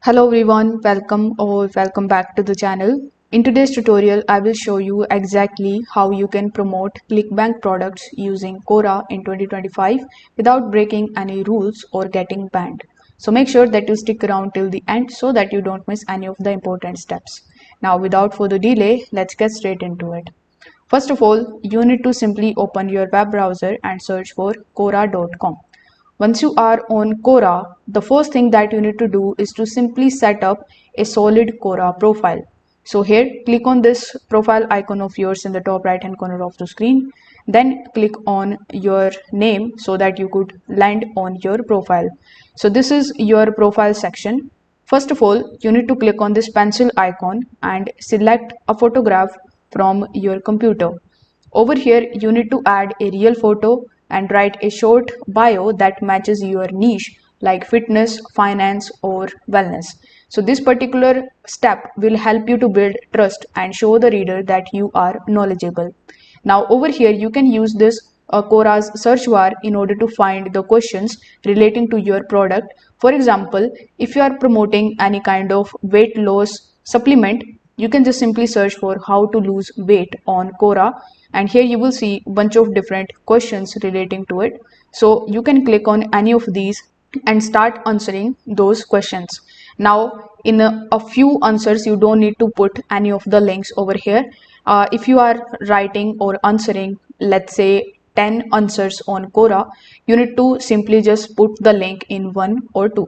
Hello everyone, welcome back to the channel. In today's tutorial, I will show you exactly how you can promote Clickbank products using Quora in 2025 without breaking any rules or getting banned. So make sure that you stick around till the end so that you don't miss any of the important steps. Now without further delay, let's get straight into it. First of all, you need to simply open your web browser and search for Quora.com. Once you are on Quora, the first thing that you need to do is to simply set up a solid Quora profile. So here, click on this profile icon of yours in the top right hand corner of the screen. Then click on your name so that you could land on your profile. So this is your profile section. First of all, you need to click on this pencil icon and select a photograph from your computer. Over here, you need to add a real photo and write a short bio that matches your niche like fitness, finance, or wellness. So this particular step will help you to build trust and show the reader that you are knowledgeable. Now over here, you can use this Quora's search bar in order to find the questions relating to your product. For example, if you are promoting any kind of weight loss supplement, you can just simply search for how to lose weight on Quora, and here you will see a bunch of different questions relating to it. So you can click on any of these and start answering those questions. Now in a few answers, you don't need to put any of the links over here. If you are writing or answering, let's say 10 answers on Quora, you need to simply just put the link in one or two.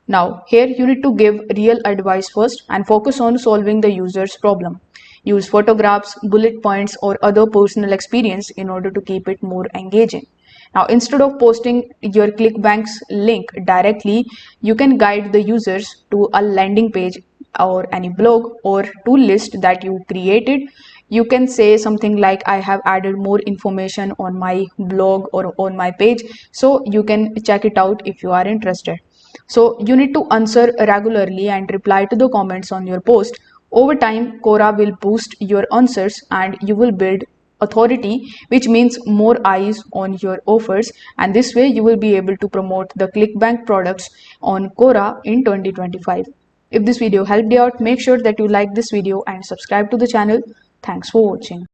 Now here you need to give real advice first and focus on solving the user's problem. Use photographs, bullet points, or other personal experience in order to keep it more engaging. Now, instead of posting your ClickBank's link directly, you can guide the users to a landing page or any blog or tool list that you created. You can say something like, I have added more information on my blog or on my page, so you can check it out if you are interested. So you need to answer regularly and reply to the comments on your post. Over time, Quora will boost your answers and you will build authority, which means more eyes on your offers, and this way you will be able to promote the Clickbank products on Quora in 2025. If this video helped you out, make sure that you like this video and subscribe to the channel. Thanks for watching.